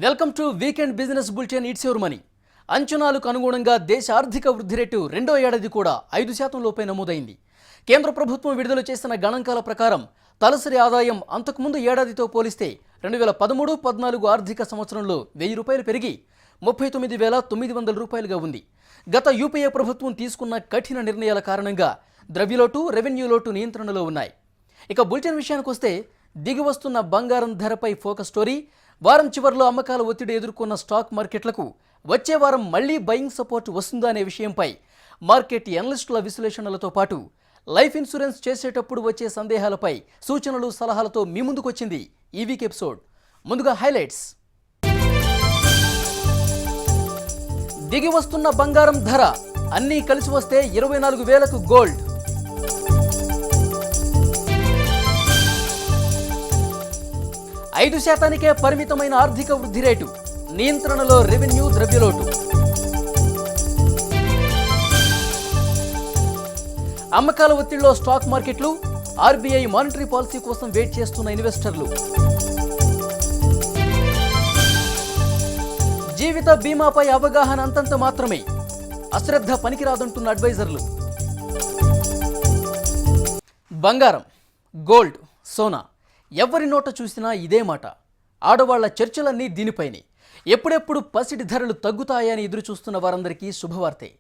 Welcome to weekend business bulletin it's your money. అంచనాలకు అనుగుణంగా దేశ ఆర్థిక వృద్ధి రేటు రెండో ఏడాది కూడా 5% లోపే నమోదైంది. కేంద్ర ప్రభుత్వం విడుదల చేసిన గణాంకాల ప్రకారం తలసరి ఆదాయం అంతకుముందు ఏడాదితో పోలిస్తే 2013-14 ఆర్థిక సంవత్సరంలో ₹1000 పెరిగి 39,900 రూపాయలుగా ఉంది. గత యూపీఏ ప్రభుత్వం తీసుకున్న కఠిన నిర్ణయాల కారణంగా ద్రవ్యలోటు, రెవెన్యూ లోటు నియంత్రణలో ఉన్నాయి. ఇక బులెటిన్ విషయానికి వస్తే దిగివస్తున్న బంగారం ధరపై ఫోకస్ స్టోరీ. వారం చివరిలో అమ్మకాల ఒత్తిడి ఎదుర్కొన్న స్టాక్ మార్కెట్లకు వచ్చే వారం మళ్లీ బయింగ్ సపోర్ట్ వస్తుందా అనే విషయంపై మార్కెట్ ఎనలిస్టుల విశ్లేషణలతో పాటు లైఫ్ ఇన్సూరెన్స్ చేసేటప్పుడు వచ్చే సందేహాలపై సూచనలు, సలహాలతో మీ ముందుకొచ్చింది ఈ వీక్ ఎపిసోడ్. ముందుగా హైలైట్స్. దిగి వస్తున్న బంగారం ధర అన్నీ కలిసి వస్తే 24,000కు గోల్డ్. %5 పరిమితమైన ఆర్థిక వృద్ధి రేటు, నియంత్రణలో రెవెన్యూ, ద్రవ్యలోటు. అమ్మకాల ఒత్తిడిలో స్టాక్ మార్కెట్లు, ఆర్బీఐ మానిటరీ పాలసీ కోసం వెయిట్ చేస్తున్న ఇన్వెస్టర్లు. జీవిత బీమాపై అవగాహన అంతంత మాత్రమే, అశ్రద్ధ పనికిరాదంటున్న అడ్వైజర్లు. బంగారం, గోల్డ్, సోనా ఎవరి నోట చూసినా ఇదే మాట. ఆడవాళ్ల చర్చలన్నీ దీనిపైనే. ఎప్పుడెప్పుడు పసిడి ధరలు తగ్గుతాయని ఎదురు చూస్తున్న వారందరికీ శుభవార్తే.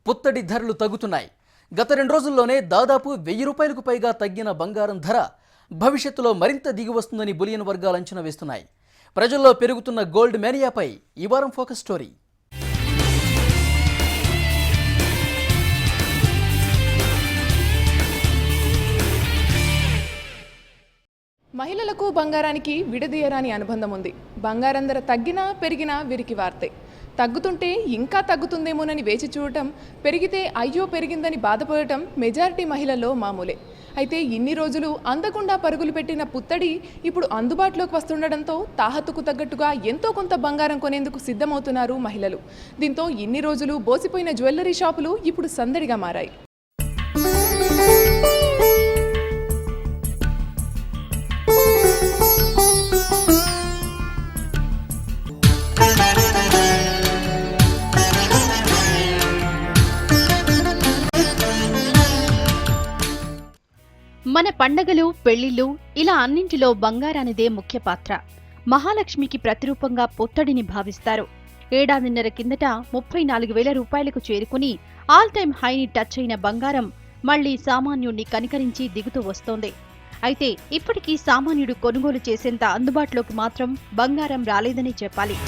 పుత్తడి ధరలు తగ్గుతున్నాయి. గత 2 రోజుల్లోనే దాదాపు ₹1,000కు పైగా తగ్గిన బంగారం ధర భవిష్యత్తులో మరింత దిగి వస్తుందని బులియన్ వర్గాలు అంచనా వేస్తున్నాయి. ప్రజల్లో పెరుగుతున్న గోల్డ్ మేనియాపై ఈ వారం ఫోకస్ స్టోరీ. మహిళలకు బంగారానికి విడదీయరాని అనుబంధం ఉంది. బంగారం ధర తగ్గినా పెరిగినా వీరికి వార్తే. తగ్గుతుంటే ఇంకా తగ్గుతుందేమోనని వేచి చూడటం, పెరిగితే అయ్యో పెరిగిందని బాధపడటం మెజారిటీ మహిళల్లో మామూలే. అయితే ఇన్ని రోజులు అందకుండా పరుగులు పెట్టిన పుత్తడి ఇప్పుడు అందుబాటులోకి వస్తుండటంతో తాహతుకు తగ్గట్టుగా ఎంతో కొంత బంగారం కొనేందుకు సిద్ధమవుతున్నారు మహిళలు. దీంతో ఇన్ని రోజులు బోసిపోయిన జ్యువెల్లరీ షాపులు ఇప్పుడు సందడిగా మారాయి. మన పండగలు, పెళ్లిళ్లు ఇలా అన్నింటిలో బంగారానిదే ముఖ్య పాత్ర. మహాలక్ష్మికి ప్రతిరూపంగా పుత్తడిని భావిస్తారు. ఏడాదిన్నర కిందట 34,000 రూపాయలకు చేరుకుని ఆల్ టైమ్ హైని టచ్ అయిన బంగారం మళ్లీ సామాన్యుణ్ణి కనికరించి దిగుతూ వస్తోంది. అయితే ఇప్పటికీ సామాన్యుడు కొనుగోలు చేసేంత అందుబాటులోకి మాత్రం బంగారం రాలేదని చెప్పాలి.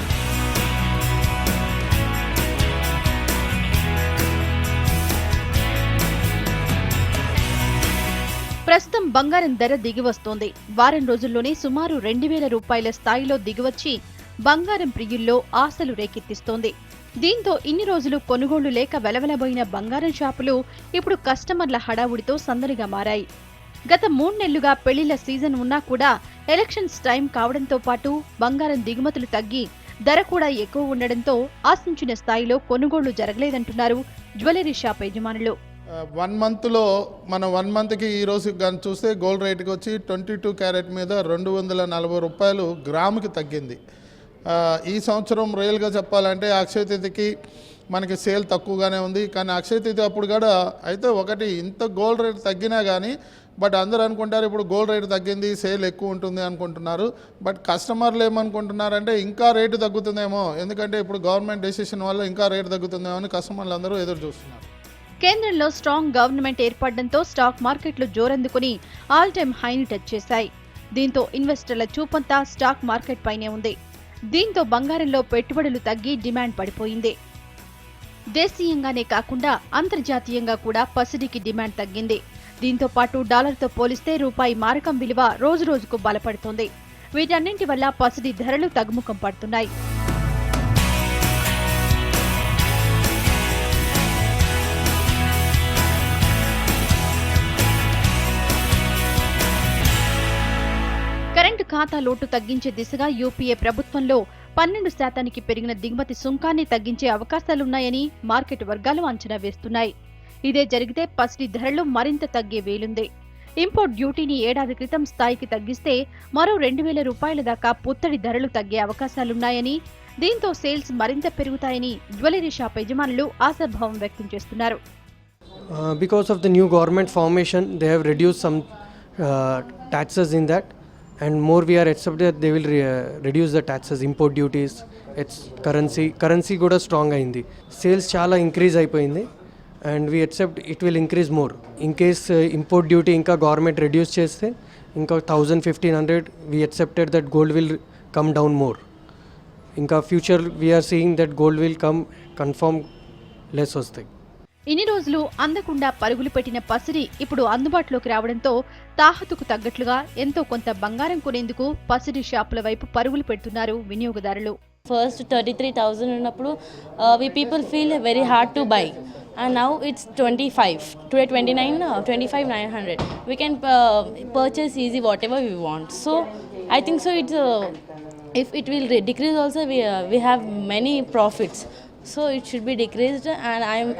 ప్రస్తుతం బంగారం ధర దిగివస్తోంది. వారం రోజుల్లోనే సుమారు ₹2,000 స్థాయిలో దిగివచ్చి బంగారం ప్రియుల్లో ఆశలు రేకెత్తిస్తోంది. దీంతో ఇన్ని రోజులు కొనుగోళ్లు లేక వెలవెలబోయిన బంగారం షాపులు ఇప్పుడు కస్టమర్ల హడావుడితో సందడిగా మారాయి. గత 3 నెలలుగా పెళ్లిళ్ల సీజన్ ఉన్నా కూడా ఎలక్షన్స్ టైం కావడంతో పాటు బంగారం దిగుమతులు తగ్గి ధర కూడా ఎక్కువ ఉండడంతో ఆశించిన స్థాయిలో కొనుగోళ్లు జరగలేదంటున్నారు జ్యువెలరీ షాప్ యజమానులు. 1 మంత్లో మనం 1 మంత్కి ఈరోజు కానీ చూస్తే గోల్డ్ రేట్కి వచ్చి 22 క్యారెట్ మీద ₹240 గ్రాముకి తగ్గింది. ఈ సంవత్సరం రియల్గా చెప్పాలంటే అక్షయ తృతీయకి మనకి సేల్ తక్కువగానే ఉంది. కానీ అక్షయ తృతీయ అప్పుడు కూడా అయితే ఒకటి ఇంత గోల్డ్ రేట్ తగ్గినా కానీ బట్ అందరూ అనుకుంటారు ఇప్పుడు గోల్డ్ రేటు తగ్గింది, సేల్ ఎక్కువ ఉంటుంది అనుకుంటున్నారు. బట్ కస్టమర్లు ఏమనుకుంటున్నారంటే ఇంకా రేటు తగ్గుతుందేమో, ఎందుకంటే ఇప్పుడు గవర్నమెంట్ డెసిషన్ వల్ల ఇంకా రేటు తగ్గుతుందేమో అని కస్టమర్లు అందరూ ఎదురు చూస్తున్నారు. కేంద్రంలో స్ట్రాంగ్ గవర్నమెంట్ ఏర్పడడంతో స్టాక్ మార్కెట్లు జోరందుకుని ఆల్ టైమ్ హైని టచ్ చేశాయి. దీంతో ఇన్వెస్టర్ల చూపంతా స్టాక్ మార్కెట్ పైనే ఉంది. దీంతో బంగారంలో పెట్టుబడులు తగ్గి డిమాండ్ పడిపోయింది. దేశీయంగానే కాకుండా అంతర్జాతీయంగా కూడా పసిడికి డిమాండ్ తగ్గింది. దీంతో పాటు డాలర్తో పోలిస్తే రూపాయి మారకం విలువ రోజురోజుకు బలపడుతోంది. వీటన్నింటి వల్ల పసిడి ధరలు తగ్గుముఖం పడుతున్నాయి. కరెంటు ఖాతా లోటు తగ్గించే దిశగా యూపీఏ ప్రభుత్వంలో 12% పెరిగిన దిగుమతి సుంకాన్ని తగ్గించే అవకాశాలున్నాయని మార్కెట్ వర్గాలు అంచనా వేస్తున్నాయి. ఇదే జరిగితే పసిడి ధరలు మరింత తగ్గే వీలుంది. ఇంపోర్ట్ డ్యూటీని ఏడాది క్రితం స్థాయికి తగ్గిస్తే మరో 2,000 రూపాయల దాకా పుత్తడి ధరలు తగ్గే అవకాశాలున్నాయని, దీంతో సేల్స్ మరింత పెరుగుతాయని జ్యువెలరీ షాప్ యజమానులు ఆశాభావం వ్యక్తం చేస్తున్నారు. Because of the new government formation, they have reduced some taxes in that, and more we are accepted that they will reduce the taxes, import duties, its currency కూడా strong అయింది. Sales చాలా increase అయిపోయింది and we expect it will increase more. In case import duty ఇంకా government reduce చేస్తే ఇంకా 1,000-1,500 we expected that gold will come down more. ఇంకా future we are seeing that gold will come confirm less వస్తాయి. ఇన్ని రోజులు అందకుండా పరుగులు పెట్టిన పసిడి ఇప్పుడు అందుబాటులోకి రావడంతో తాహతుకు తగ్గట్లుగా ఎంతో కొంత బంగారం కొనేందుకు పసిడి షాపుల వైపు పరుగులు పెడుతున్నారు వినియోగదారులు. First 33,000 ఉన్నప్పుడు we people feel very hard to buy, and now it's 25, today 29, 25,900. We can purchase easy whatever we want. So I think so it's if it will decrease also, we have many profits. So it should be decreased,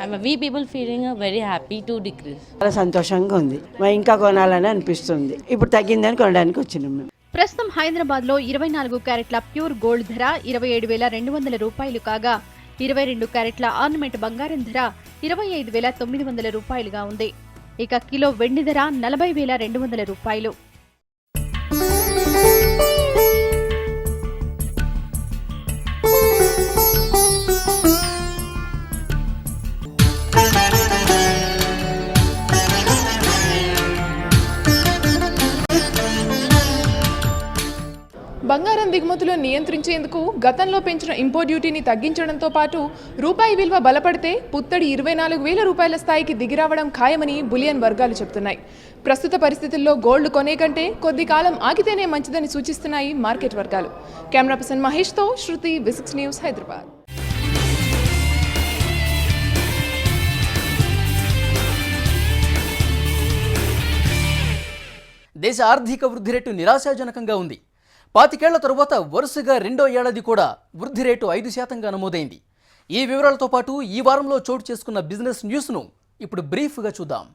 and we people feeling very happy to decrease. చాలా సంతోషంగా ఉంది, ఇంకా కొనాలని అనిపిస్తుంది. ఇప్పుడు తగ్గిందని కొనడానికి వచ్చినాం మేము. ప్రస్తుతం హైదరాబాద్లో 24 క్యారెట్ల ప్యూర్ గోల్డ్ ధర 27,200 రూపాయలు కాగా 22 క్యారెట్ల ఆర్నమెంట్ బంగారం ధర 25,900 రూపాయలుగా ఉంది. ఇక కిలో వెండి ధర 40,200 రూపాయలు. బంగారం దిగుమతులను నియంత్రించేందుకు గతంలో పెంచిన ఇంపోర్ట్ డ్యూటీని తగ్గించడంతో పాటు రూపాయి విలువ బలపడితే పుత్తడి 24,000 రూపాయల స్థాయికి దిగిరావడం ఖాయమని బులియన్ వర్గాలు చెబుతున్నాయి. ప్రస్తుత పరిస్థితుల్లో గోల్డ్ కొనే కంటే కొద్ది కాలం ఆగితేనే మంచిదని సూచిస్తున్నాయి మార్కెట్ వర్గాలు. కెమెరా పర్సన్ మహేష్తో శృతి, V6 న్యూస్, హైదరాబాద్. దేశ ఆర్థిక వృద్ధి రేటు నిరాశాజనకంగా ఉంది. 25 ఏళ్ల తరువాత వరుసగా రెండో ఏడాది కూడా వృద్ధి రేటు 5% నమోదైంది. ఈ వివరాలతో పాటు ఈ వారంలో చోటు చేసుకున్న బిజినెస్ న్యూస్ను ఇప్పుడు బ్రీఫ్గా చూద్దాం.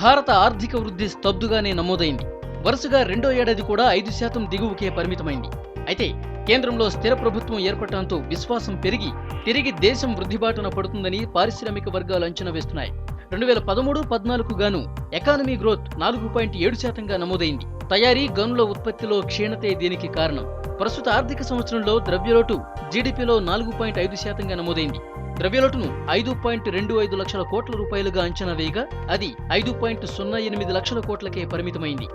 భారత ఆర్థిక వృద్ధి స్తబ్దుగానే నమోదైంది. వరుసగా రెండో ఏడాది కూడా 5% దిగువకే పరిమితమైంది. అయితే కేంద్రంలో స్థిర ప్రభుత్వం ఏర్పడటంతో విశ్వాసం పెరిగి తిరిగి దేశం వృద్ధిబాటున పడుతుందని పారిశ్రామిక వర్గాలు అంచనా వేస్తున్నాయి. 2013-14 గాను ఎకానమీ గ్రోత్ 4.7%గా నమోదైంది. తయారీ, గనుల ఉత్పత్తిలో క్షీణతే దీనికి కారణం. ప్రస్తుత ఆర్థిక సంవత్సరంలో ద్రవ్యలోటు జీడీపీలో 4.5%గా నమోదైంది. ద్రవ్యలోటును 5.25 లక్షల కోట్ల రూపాయలుగా అంచనా వేయగా అది 5.08 లక్షల కోట్లకే పరిమితమైంది.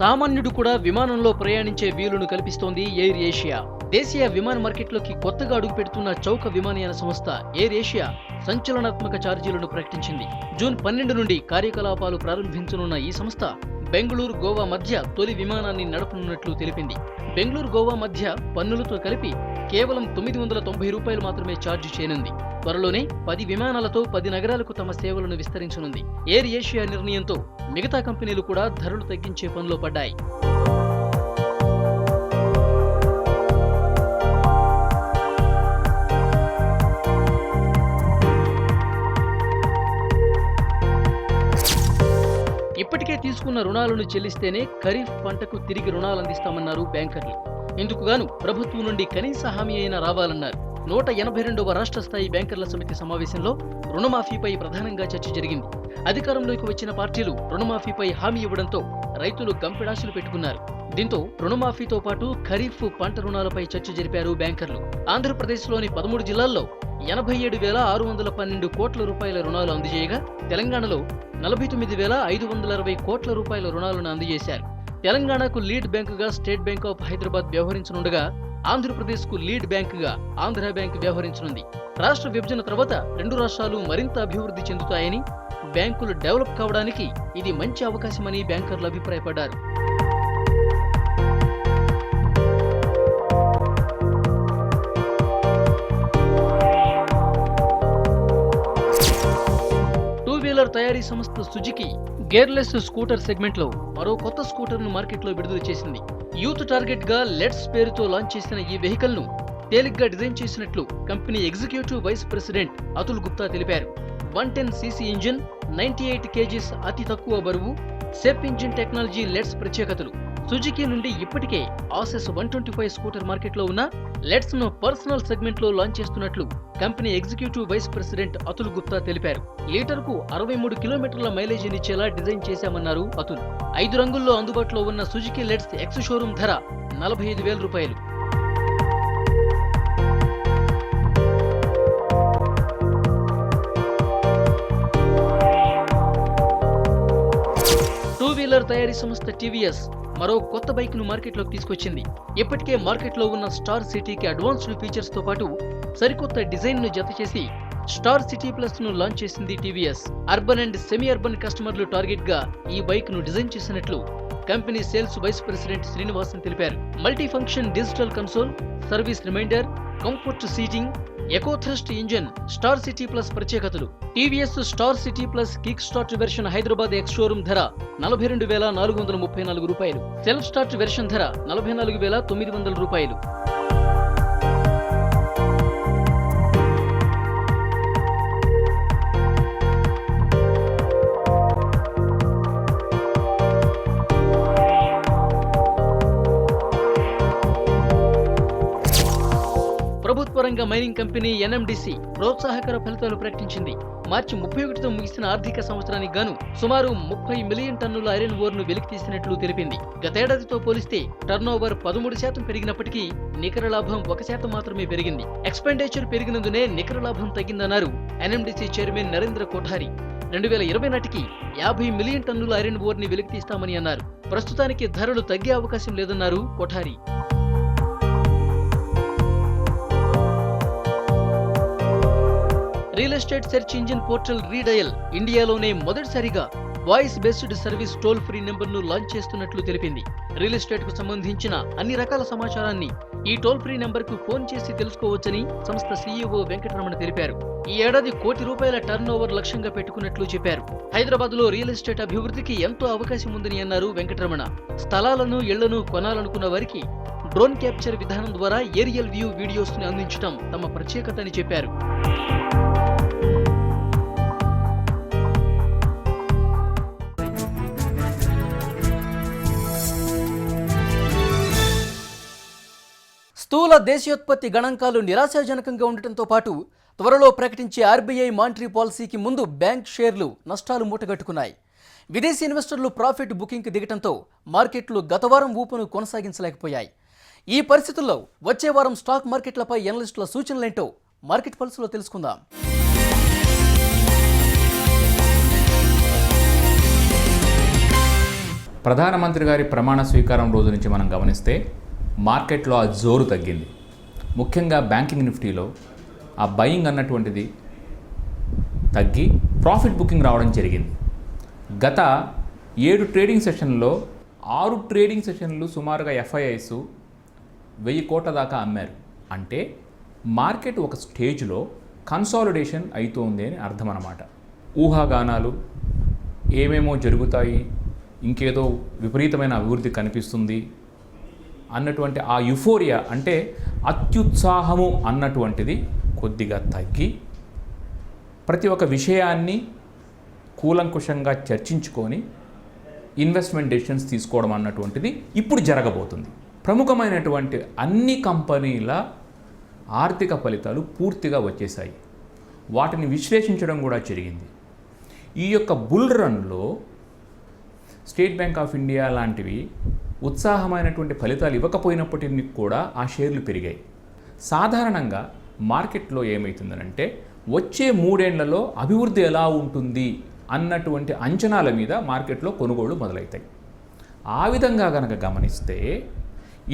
సామాన్యుడు కూడా విమానంలో ప్రయాణించే వీలును కల్పిస్తోంది ఎయిర్ ఏషియా. దేశీయ విమాన మార్కెట్లోకి కొత్తగా అడుగుపెడుతున్న చౌక విమానయాన సంస్థ ఎయిర్ ఏషియా సంచలనాత్మక ఛార్జీలను ప్రకటించింది. జూన్ 12 నుండి కార్యకలాపాలు ప్రారంభించనున్న ఈ సంస్థ బెంగళూరు, గోవా మధ్య తొలి విమానాన్ని నడపనున్నట్లు తెలిపింది. బెంగళూరు, గోవా మధ్య పన్నులతో కలిపి కేవలం 990 రూపాయలు మాత్రమే ఛార్జ్ చేయనుంది. త్వరలోనే 10 విమానాలతో 10 నగరాలకు తమ సేవలను విస్తరించనుంది. ఎయిర్ ఏషియా నిర్ణయంతో మిగతా కంపెనీలు కూడా ధరలు తగ్గించే పనిలో పడ్డాయి. ఇప్పటికే తీసుకున్న రుణాలను చెల్లిస్తేనే ఖరీఫ్ పంటకు తిరిగి రుణాలు అందిస్తామన్నారు బ్యాంకర్లు. ఇందుకుగాను ప్రభుత్వం నుండి కనీస హామీ అయినా రావాలన్నారు. 182వ రాష్ట్ర స్థాయి బ్యాంకర్ల సమితి సమావేశంలో రుణమాఫీపై ప్రధానంగా చర్చ జరిగింది. అధికారంలోకి వచ్చిన పార్టీలు రుణమాఫీపై హామీ ఇవ్వడంతో రైతులు గంపెడాశలు పెట్టుకున్నారు. దీంతో రుణమాఫీతో పాటు ఖరీఫ్ పంట రుణాలపై చర్చ జరిపారు బ్యాంకర్లు. ఆంధ్రప్రదేశ్లోని 13 జిల్లాల్లో 87,612 కోట్ల రూపాయల రుణాలు అందజేయగా తెలంగాణలో 49,560 కోట్ల రూపాయల రుణాలను అందజేశారు. తెలంగాణకు లీడ్ బ్యాంకుగా స్టేట్ బ్యాంక్ ఆఫ్ హైదరాబాద్ వ్యవహరించనుండగా ఆంధ్రప్రదేశ్కు లీడ్ బ్యాంకుగా ఆంధ్ర బ్యాంక్ వ్యవహరించనుంది. రాష్ట్ర విభజన తర్వాత 2 రాష్ట్రాలు మరింత అభివృద్ధి చెందుతాయని, బ్యాంకులు డెవలప్ కావడానికి ఇది మంచి అవకాశమని బ్యాంకర్లు అభిప్రాయపడ్డారు. టూ వీలర్ తయారీ సంస్థ సుజుకి గేర్లెస్ స్కూటర్ సెగ్మెంట్లో మరో కొత్త స్కూటర్ను మార్కెట్లో విడుదల చేసింది. యూత్ టార్గెట్గా లెట్స్ పేరుతో లాంచ్ చేసిన ఈ వెహికల్ను తేలిగ్గా డిజైన్ చేసినట్లు company executive vice president Atul Gupta తెలిపారు. 110cc ఇంజిన్, 98 kgs అతి తక్కువ బరువు, సెప్ ఇంజిన్ టెక్నాలజీ లెట్స్ ప్రత్యేకతలు. సుజుకి నుండి ఇప్పటికే ఆసెస్ 125 స్కూటర్ మార్కెట్లో ఉన్న లెట్స్ ను పర్సనల్ సెగ్మెంట్ లో లాంచ్ చేస్తున్నట్లు company executive vice president Atul Gupta తెలిపారు. లీటర్కు 63 కిలోమీటర్ల మైలేజీనిచ్చేలా డిజైన్ చేశామన్నారు అతుల్. 5 రంగుల్లో అందుబాటులో ఉన్న సుజుకి లెట్స్ ఎక్స్ షోరూమ్ ధర 45,000 రూపాయలు. టూ వీలర్ తయారీ సంస్థ టీవీఎస్ మరో కొత్త బైక్ ను మార్కెట్లోకి తీసుకొచ్చింది. ఇప్పటికే మార్కెట్లో ఉన్న స్టార్ సిటీకి అడ్వాన్స్డ్ ఫీచర్స్ తో పాటు సరికొత్త డిజైన్ ను జత చేసి స్టార్ సిటీ ప్లస్ ను లాంచ్ చేసింది TVS. Urban and semi urban కస్టమర్లు టార్గెట్ గా ఈ బైక్ ను డిజైన్ చేసినట్లు company sales vice president Srinivasan తెలిపారు. Multi function digital console, service reminder, comfort seating, eco thrust engine Star City Plus ప్రత్యేకతలు. TVS Star City Plus kick start version Hyderabad ex showroom ధర 42,434 రూపాయలు. Self start version ధర 44,900 రూపాయలు. ప్రభుత్వ రంగ mining company NMDC ప్రోత్సాహకర ఫలితాలు ప్రకటించింది. మార్చి 31తో ముగిసిన ఆర్థిక సంవత్సరానికి గాను సుమారు 30 మిలియన్ టన్నుల ఐరన్ ఓర్ ను వెలికితీసినట్లు తెలిపింది. గతేడాదితో పోలిస్తే టర్నోవర్ 13% పెరిగినప్పటికీ నికర లాభం 1% మాత్రమే పెరిగింది. ఎక్స్పెండిచర్ పెరిగినందునే నికర లాభం తగ్గిందన్నారు ఎన్ఎండిసి చైర్మన్ నరేంద్ర కోఠారి. 2020 నాటికి 50 మిలియన్ టన్నుల ఐరన్ ఓర్ ని వెలికితీస్తామని అన్నారు. ప్రస్తుతానికి ధరలు తగ్గే అవకాశం లేదన్నారు Kothari. Real estate search engine portal Redial ఇండియాలోనే మొదటిసారిగా voice based service toll free నెంబర్ను లాంచ్ చేస్తున్నట్లు తెలిపింది. రియల్ ఎస్టేట్ కు సంబంధించిన అన్ని రకాల సమాచారాన్ని ఈ టోల్ ఫ్రీ నెంబర్ కు ఫోన్ చేసి తెలుసుకోవచ్చని సంస్థ సీఈఓ వెంకటరమణ తెలిపారు. ఈ ఏడాది ₹1 కోటి టర్న్ ఓవర్ లక్ష్యంగా పెట్టుకున్నట్లు చెప్పారు. హైదరాబాద్ లో రియల్ ఎస్టేట్ అభివృద్ధికి ఎంతో అవకాశం ఉందని అన్నారు వెంకటరమణ. స్థలాలను, ఇళ్లను కొనాలనుకున్న వారికి డ్రోన్ క్యాప్చర్ విధానం ద్వారా ఏరియల్ వ్యూ వీడియోస్ ని అందించడం తమ ప్రత్యేకత అని చెప్పారు. స్థూల దేశీయోత్పత్తి గణాంకాలు నిరాశాజనకంగా ఉండటంతో పాటు త్వరలో ప్రకటించే ఆర్బీఐ మానిటరీ పాలసీకి ముందు బ్యాంక్ షేర్లు నష్టాలు మూటగట్టుకున్నాయి. విదేశీ ఇన్వెస్టర్లు ప్రాఫిట్ బుకింగ్కి దిగటంతో మార్కెట్లు గత వారం ఊపును కొనసాగించలేకపోయాయి. ఈ పరిస్థితుల్లో వచ్చే వారం స్టాక్ మార్కెట్లపై ఎనలిస్టుల సూచనలేంటో మార్కెట్ పల్స్లో తెలుసుకుందాం. ప్రధానమంత్రి గారి ప్రమాణ స్వీకారం రోజు నుంచి మనం గమనిస్తే మార్కెట్లో ఆ జోరు తగ్గింది. ముఖ్యంగా బ్యాంకింగ్ నిఫ్టీలో ఆ బయింగ్ అన్నటువంటిది తగ్గి ప్రాఫిట్ బుకింగ్ రావడం జరిగింది. గత 7 ట్రేడింగ్ సెషన్లో 6 ట్రేడింగ్ సెషన్లు సుమారుగా FIIs 1000 కోట్ల దాకా అమ్మారు. అంటే మార్కెట్ ఒక స్టేజ్లో కన్సాలిడేషన్ అవుతోంది అని అర్థం అన్నమాట. ఊహాగానాలు ఏమేమో జరుగుతాయి, ఇంకేదో విపరీతమైన అభివృద్ధి కనిపిస్తుంది అన్నటువంటి ఆ యుఫోరియా అంటే అత్యుత్సాహము అన్నటువంటిది కొద్దిగా తగ్గి ప్రతి ఒక్క విషయాన్ని కూలంకుషంగా చర్చించుకొని ఇన్వెస్ట్మెంట్ డెసిషన్స్ తీసుకోవడం అన్నటువంటిది ఇప్పుడు జరగబోతుంది. ప్రముఖమైనటువంటి అన్ని కంపెనీల ఆర్థిక ఫలితాలు పూర్తిగా వచ్చేసాయి. వాటిని విశ్లేషించడం కూడా జరిగింది. ఈ యొక్క బుల్ రన్లో స్టేట్ బ్యాంక్ ఆఫ్ ఇండియా లాంటివి ఉత్సాహమైనటువంటి ఫలితాలు ఇవ్వకపోయినప్పటికీ కూడా ఆ షేర్లు పెరిగాయి. సాధారణంగా మార్కెట్లో ఏమవుతుందనంటే వచ్చే 3 ఏళ్లలో అభివృద్ధి ఎలా ఉంటుంది అన్నటువంటి అంచనాల మీద మార్కెట్లో కొనుగోళ్లు మొదలవుతాయి. ఆ విధంగా కనుక గమనిస్తే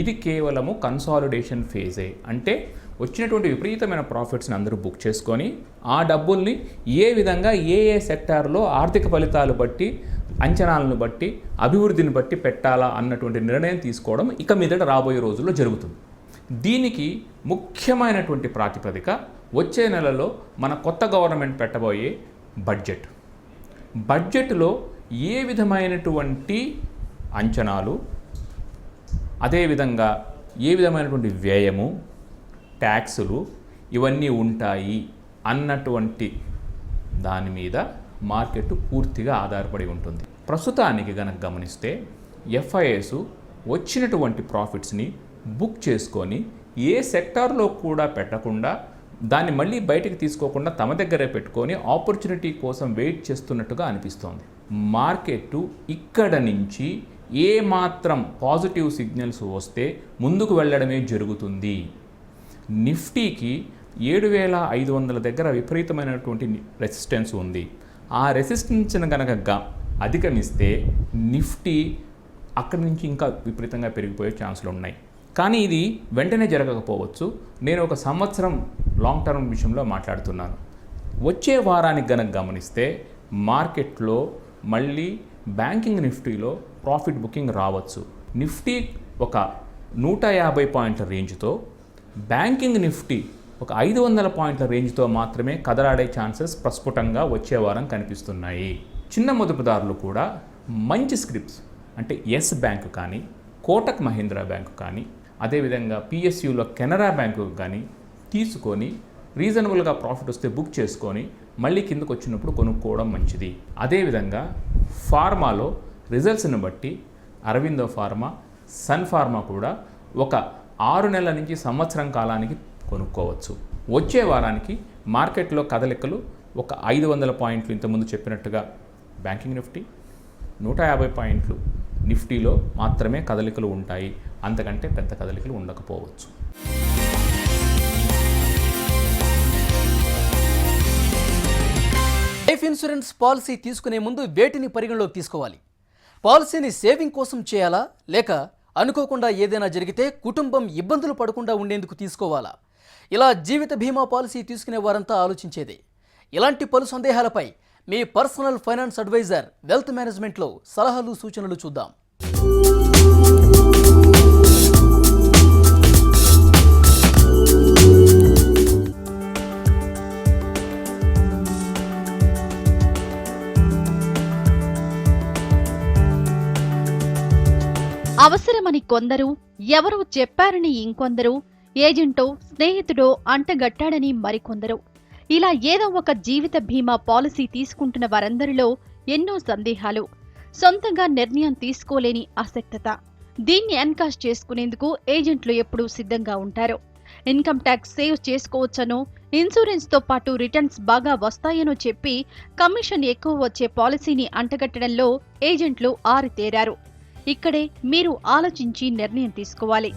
ఇది కేవలము కన్సాలిడేషన్ ఫేజే. అంటే వచ్చినటువంటి విపరీతమైన ప్రాఫిట్స్ని అందరూ బుక్ చేసుకొని ఆ డబ్బుల్ని ఏ విధంగా ఏ సెక్టార్లో ఆర్థిక ఫలితాలు బట్టి, అంచనాలను బట్టి, అభివృద్ధిని బట్టి పెట్టాలా అన్నటువంటి నిర్ణయం తీసుకోవడం ఇక మీదట రాబోయే రోజుల్లో జరుగుతుంది. దీనికి ముఖ్యమైనటువంటి ప్రాతిపదిక వచ్చే నెలలో మన కొత్త గవర్నమెంట్ పెట్టబోయే బడ్జెట్లో ఏ విధమైనటువంటి అంచనాలు, అదేవిధంగా ఏ విధమైనటువంటి వ్యయము, ట్యాక్సులు ఇవన్నీ ఉంటాయి అన్నటువంటి దాని మీద మార్కెట్ పూర్తిగా ఆధారపడి ఉంటుంది. ప్రస్తుతానికి గనక గమనిస్తే ఎఫ్ఐఎస్ వచ్చినటువంటి ప్రాఫిట్స్ని బుక్ చేసుకొని ఏ సెక్టార్లో కూడా పెట్టకుండా, దాన్ని మళ్ళీ బయటికి తీసుకోకుండా తమ దగ్గరే పెట్టుకొని ఆపర్చునిటీ కోసం వెయిట్ చేస్తున్నట్టుగా అనిపిస్తోంది. మార్కెట్ ఇక్కడ నుంచి ఏ మాత్రం పాజిటివ్ సిగ్నల్స్ వస్తే ముందుకు వెళ్ళడమే జరుగుతుంది. నిఫ్టీకి 7,500 దగ్గర విపరీతమైనటువంటి రెసిస్టెన్స్ ఉంది. ఆ రెసిస్టెన్స్ని కనుక అధిగమిస్తే నిఫ్టీ అక్కడి నుంచి ఇంకా విపరీతంగా పెరిగిపోయే ఛాన్సులు ఉన్నాయి. కానీ ఇది వెంటనే జరగకపోవచ్చు. నేను ఒక సంవత్సరం లాంగ్ టర్మ్ విషయంలో మాట్లాడుతున్నాను. వచ్చే వారానికి గనక గమనిస్తే మార్కెట్లో మళ్ళీ బ్యాంకింగ్ నిఫ్టీలో ప్రాఫిట్ బుకింగ్ రావచ్చు. నిఫ్టీ ఒక 150 పాయింట్ల రేంజ్తో, బ్యాంకింగ్ నిఫ్టీ ఒక 500 పాయింట్ల రేంజ్తో మాత్రమే కదలాడే ఛాన్సెస్ ప్రస్ఫుటంగా వచ్చే వారం కనిపిస్తున్నాయి. చిన్న మదుపుదారులు కూడా మంచి స్క్రిప్ట్స్ అంటే ఎస్ బ్యాంక్ కానీ, కోటక్ మహీంద్రా బ్యాంకు కానీ, అదేవిధంగా పిఎస్యులో కెనరా బ్యాంకు కానీ తీసుకొని రీజనబుల్గా ప్రాఫిట్ వస్తే బుక్ చేసుకొని మళ్ళీ కిందకు వచ్చినప్పుడు కొనుక్కోవడం మంచిది. అదేవిధంగా ఫార్మాలో రిజల్ట్స్ని బట్టి అరవిందో ఫార్మా, సన్ ఫార్మా కూడా ఒక 6 నెలల నుంచి సంవత్సరం కాలానికి కొనుక్కోవచ్చు. వచ్చే వారానికి మార్కెట్లో కదలికలు ఒక 500 పాయింట్లు, ఇంతకుముందు చెప్పినట్టుగా బ్యాంకింగ్ నిఫ్టీ, 150 పాయింట్లు నిఫ్టీలో మాత్రమే కదలికలు ఉంటాయి. అంతకంటే పెద్ద కదలికలు ఉండకపోవచ్చు. లైఫ్ ఇన్సూరెన్స్ పాలసీ తీసుకునే ముందు వేటిని పరిగణలోకి తీసుకోవాలి? పాలసీని సేవింగ్ కోసం చేయాలా, లేక అనుకోకుండా ఏదైనా జరిగితే కుటుంబం ఇబ్బందులు పడకుండా ఉండేందుకు తీసుకోవాలా? ఇలా జీవిత బీమా పాలసీ తీసుకునే వారంతా ఆలోచించేదే. ఇలాంటి పలు సందేహాలపై మీ పర్సనల్ ఫైనాన్స్ అడ్వైజర్ వెల్త్ మేనేజ్మెంట్లో సలహాలు, సూచనలు చూద్దాం. అవసరమని కొందరు, ఎవరో చెప్పారని ఇంకొందరు, ఏజెంటో స్నేహితుడో అంటగట్టాడని మరికొందరు. ఇలా ఏదో ఒక జీవిత బీమా పాలసీ తీసుకుంటున్న వారందరిలో ఎన్నో సందేహాలు, సొంతంగా నిర్ణయం తీసుకోలేని ఆసక్తత. దీన్ని ఎన్కాష్ చేసుకునేందుకు ఏజెంట్లు ఎప్పుడూ సిద్ధంగా ఉంటారు. ఇన్కమ్ ట్యాక్స్ సేవ్ చేసుకోవచ్చనో, ఇన్సూరెన్స్తో పాటు రిటర్న్స్ బాగా వస్తాయనో చెప్పి కమిషన్ ఎక్కువ వచ్చే పాలసీని అంటగట్టడంలో ఏజెంట్లు ఆరితేరారు. ఇక్కడే మీరు ఆలోచించి నిర్ణయం తీసుకోవాలి.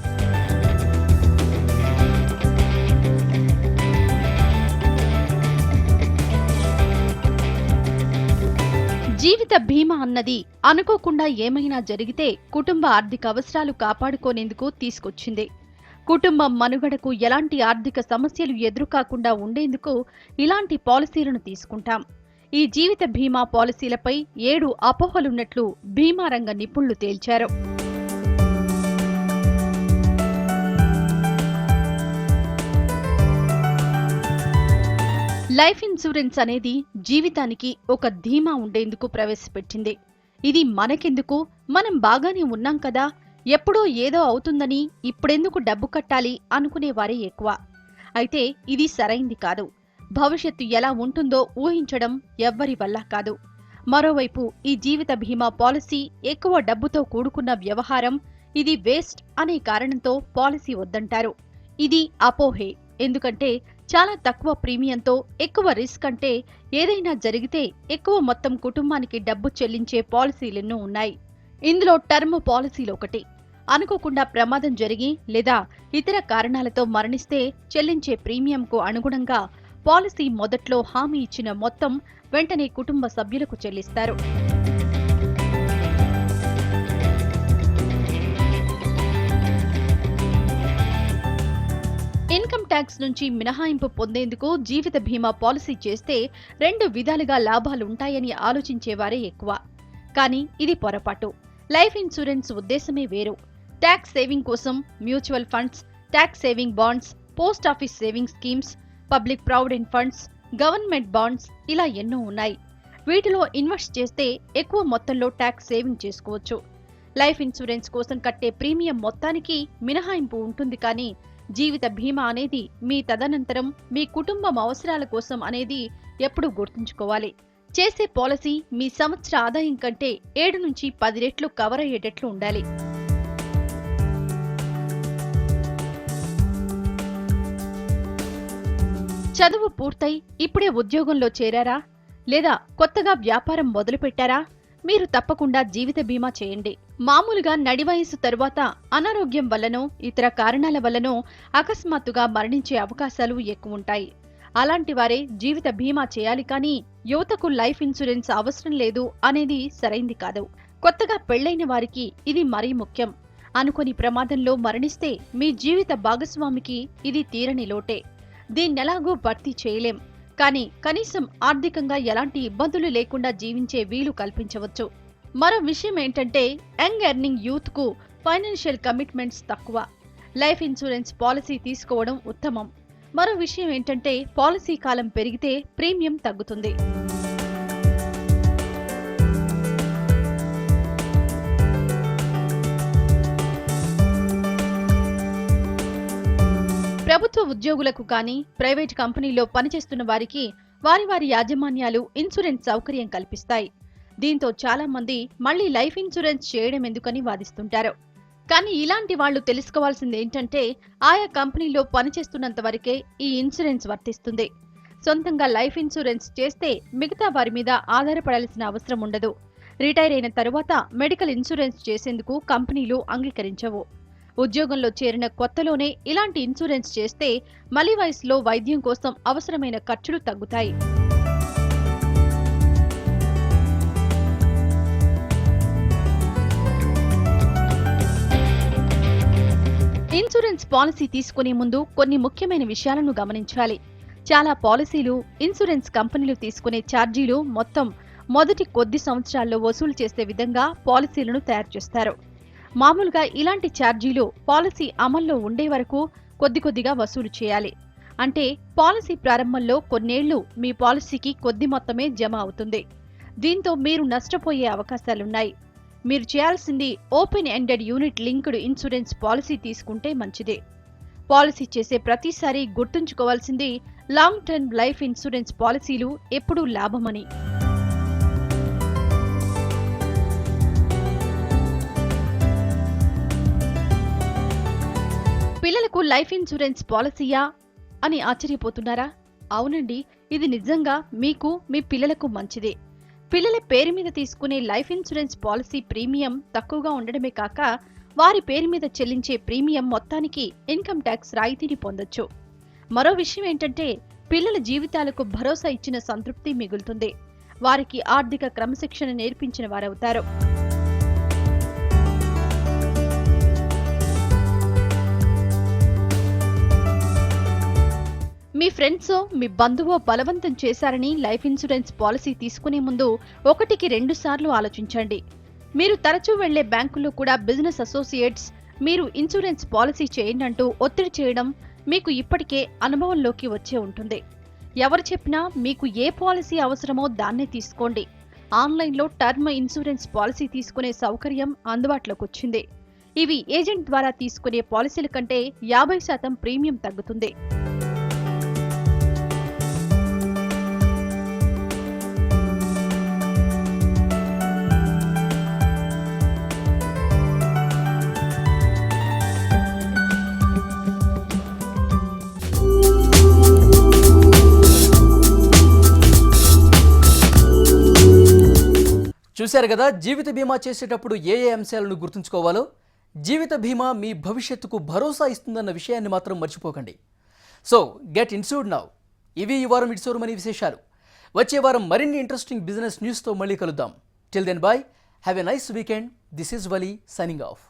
జీవిత బీమా అన్నది అనుకోకుండా ఏమైనా జరిగితే కుటుంబ ఆర్థిక అవసరాలు కాపాడుకోనేందుకు తీసుకొచ్చింది. కుటుంబం మనుగడకు ఎలాంటి ఆర్థిక సమస్యలు ఎదురుకాకుండా ఉండేందుకు ఇలాంటి పాలసీలను తీసుకుంటాం. ఈ జీవిత బీమా పాలసీలపై 7 అపోహలున్నట్లు బీమా రంగ నిపుణులు తేల్చారు. లైఫ్ ఇన్సూరెన్స్ అనేది జీవితానికి ఒక ధీమా ఉండేందుకు ప్రవేశపెట్టింది. ఇది మనకెందుకు, మనం బాగానే ఉన్నాం కదా, ఎప్పుడో ఏదో అవుతుందని ఇప్పుడెందుకు డబ్బు కట్టాలి అనుకునేవారే ఎక్కువ. అయితే ఇది సరైంది కాదు. భవిష్యత్తు ఎలా ఉంటుందో ఊహించడం ఎవ్వరి వల్ల కాదు. మరోవైపు ఈ జీవిత బీమా పాలసీ ఎక్కువ డబ్బుతో కూడుకున్న వ్యవహారం, ఇది వేస్ట్ అనే కారణంతో పాలసీ వద్దంటారు. ఇది అపోహే. ఎందుకంటే చాలా తక్కువ ప్రీమియంతో ఎక్కువ రిస్క్ అంటే ఏదైనా జరిగితే ఎక్కువ మొత్తం కుటుంబానికి డబ్బు చెల్లించే పాలసీలెన్నో ఉన్నాయి. ఇందులో టర్మ్ పాలసీలు ఒకటి. అనుకోకుండా ప్రమాదం జరిగి లేదా ఇతర కారణాలతో మరణిస్తే చెల్లించే ప్రీమియంకు అనుగుణంగా పాలసీ మొదట్లో హామీ ఇచ్చిన మొత్తం వెంటనే కుటుంబ సభ్యులకు చెల్లిస్తారు. ఇన్కమ్ ట్యాక్స్ నుంచి మినహాయింపు పొందేందుకు జీవిత బీమా పాలసీ చేస్తే 2 విధాలుగా లాభాలుంటాయని ఆలోచించేవారే ఎక్కువ. కానీ ఇది పొరపాటు. లైఫ్ ఇన్సూరెన్స్ ఉద్దేశమే వేరు. ట్యాక్స్ సేవింగ్ కోసం mutual funds, tax saving bonds, post office saving schemes, public provident funds, government bonds ఇలా ఎన్నో ఉన్నాయి. వీటిలో ఇన్వెస్ట్ చేస్తే ఎక్కువ మొత్తంలో ట్యాక్స్ సేవింగ్ చేసుకోవచ్చు. లైఫ్ ఇన్సూరెన్స్ కోసం కట్టే ప్రీమియం మొత్తానికి మినహాయింపు ఉంటుంది, కానీ జీవిత బీమా అనేది మీ తదనంతరం మీ కుటుంబం అవసరాల కోసం అనేది ఎప్పుడూ గుర్తుంచుకోవాలి. చేసే పాలసీ మీ సంవత్సర ఆదాయం కంటే 7 నుంచి 10 రెట్లు కవర్ అయ్యేటట్లు ఉండాలి. చదువు పూర్తయి ఇప్పుడే ఉద్యోగంలో చేరారా, లేదా కొత్తగా వ్యాపారం మొదలుపెట్టారా? మీరు తప్పకుండా జీవిత బీమా చేయండి. మామూలుగా నడి వయసు తరువాత అనారోగ్యం వల్లనో ఇతర కారణాల వల్లనో అకస్మాత్తుగా మరణించే అవకాశాలు ఎక్కువుంటాయి. అలాంటి వారే జీవిత బీమా చేయాలి, కానీ యువతకు లైఫ్ ఇన్సూరెన్స్ అవసరం లేదు అనేది సరైంది కాదు. కొత్తగా పెళ్లైన వారికి ఇది మరీ ముఖ్యం. అనుకోని ప్రమాదంలో మరణిస్తే మీ జీవిత భాగస్వామికి ఇది తీరని లోటే. దీన్నెలాగూ భర్తీ చేయలేం, కానీ కనీసం ఆర్థికంగా ఎలాంటి ఇబ్బందులు లేకుండా జీవించే వీలు కల్పించవచ్చు. మరో విషయం ఏంటంటే, యంగ్ ఎర్నింగ్ యూత్ కు ఫైనాన్షియల్ కమిట్మెంట్స్ తక్కువ. లైఫ్ ఇన్సూరెన్స్ పాలసీ తీసుకోవడం ఉత్తమం. మరో విషయం ఏంటంటే, పాలసీ కాలం పెరిగితే ప్రీమియం తగ్గుతుంది. ప్రభుత్వ ఉద్యోగులకు కానీ ప్రైవేట్ కంపెనీలో పనిచేస్తున్న వారికి వారి వారి యాజమాన్యాలు ఇన్సూరెన్స్ సౌకర్యం కల్పిస్తాయి. దీంతో చాలా మంది మళ్లీ లైఫ్ ఇన్సూరెన్స్ చేయడం ఎందుకని వాదిస్తుంటారు. కానీ ఇలాంటి వాళ్లు తెలుసుకోవాల్సింది ఏంటంటే, ఆయా కంపెనీలో పనిచేస్తున్నంత వరకే ఈ ఇన్సూరెన్స్ వర్తిస్తుంది. సొంతంగా లైఫ్ ఇన్సూరెన్స్ చేస్తే మిగతా వారి మీద ఆధారపడాల్సిన అవసరం ఉండదు. రిటైర్ అయిన తరువాత మెడికల్ ఇన్సూరెన్స్ చేసేందుకు కంపెనీలు అంగీకరించవు. ఉద్యోగంలో చేరిన కొత్తలోనే ఇలాంటి ఇన్సూరెన్స్ చేస్తే మలి వయసులో వైద్యం కోసం అవసరమైన ఖర్చులు తగ్గుతాయి. ఇన్సూరెన్స్ పాలసీ తీసుకునే ముందు కొన్ని ముఖ్యమైన విషయాలను గమనించాలి. చాలా పాలసీలు ఇన్సూరెన్స్ కంపెనీలు తీసుకునే ఛార్జీలు మొత్తం మొదటి కొద్ది సంవత్సరాల్లో వసూలు చేసే విధంగా పాలసీలను తయారు చేస్తారు. మామూలుగా ఇలాంటి ఛార్జీలు పాలసీ అమల్లో ఉండే వరకు కొద్ది కొద్దిగా వసూలు చేయాలి. అంటే పాలసీ ప్రారంభంలో కొన్నేళ్లు మీ పాలసీకి కొద్ది మొత్తమే జమ అవుతుంది. దీంతో మీరు నష్టపోయే అవకాశాలున్నాయి. మీరు చేయాల్సింది open ended unit linked insurance policy తీసుకుంటే మంచిదే. పాలసీ చేసే ప్రతిసారి గుర్తుంచుకోవాల్సింది, లాంగ్ టర్మ్ లైఫ్ ఇన్సూరెన్స్ పాలసీలు ఎప్పుడూ లాభమని. పిల్లలకు లైఫ్ ఇన్సూరెన్స్ పాలసీయా అని ఆశ్చర్యపోతున్నారా? అవునండి, ఇది నిజంగా మీకు మీ పిల్లలకు మంచిదే. పిల్లల పేరు మీద తీసుకునే లైఫ్ ఇన్సూరెన్స్ పాలసీ ప్రీమియం తక్కువగా ఉండడమే కాక వారి పేరు మీద చెల్లించే ప్రీమియం మొత్తానికి ఇన్కమ్ ట్యాక్స్ రాయితీని పొందొచ్చు. మరో విషయం ఏంటంటే, పిల్లల జీవితాలకు భరోసా ఇచ్చిన సంతృప్తి మిగులుతుంది. వారికి ఆర్థిక క్రమశిక్షణ నేర్పించిన వారవుతారు. మీ ఫ్రెండ్సో మీ బంధువో బలవంతం చేశారని లైఫ్ ఇన్సూరెన్స్ పాలసీ తీసుకునే ముందు 1-2 సార్లు ఆలోచించండి. మీరు తరచూ వెళ్లే బ్యాంకుల్లో కూడా బిజినెస్ అసోసియేట్స్ మీరు ఇన్సూరెన్స్ పాలసీ చేయండి అంటూ ఒత్తిడి చేయడం మీకు ఇప్పటికే అనుభవంలోకి వచ్చే ఉంటుంది. ఎవరు చెప్పినా మీకు ఏ పాలసీ అవసరమో దాన్నే తీసుకోండి. ఆన్లైన్లో టర్మ్ ఇన్సూరెన్స్ పాలసీ తీసుకునే సౌకర్యం అందుబాటులోకి వచ్చింది. ఇవి ఏజెంట్ ద్వారా తీసుకునే పాలసీల కంటే 50% ప్రీమియం తగ్గుతుంది. చూశారు కదా, జీవిత బీమా చేసేటప్పుడు ఏ అంశాలను గుర్తుంచుకోవాలో. జీవిత బీమా మీ భవిష్యత్తుకు భరోసా ఇస్తుందన్న విషయాన్ని మాత్రం మర్చిపోకండి. So get insured now. ఇవి ఈ వారం ఇట్సోర్ మనీ విశేషాలు. వచ్చే వారం మరిన్ని ఇంట్రెస్టింగ్ బిజినెస్ న్యూస్తో మళ్ళీ కలుద్దాం. Till then bye, have a nice weekend. This is Wali signing of.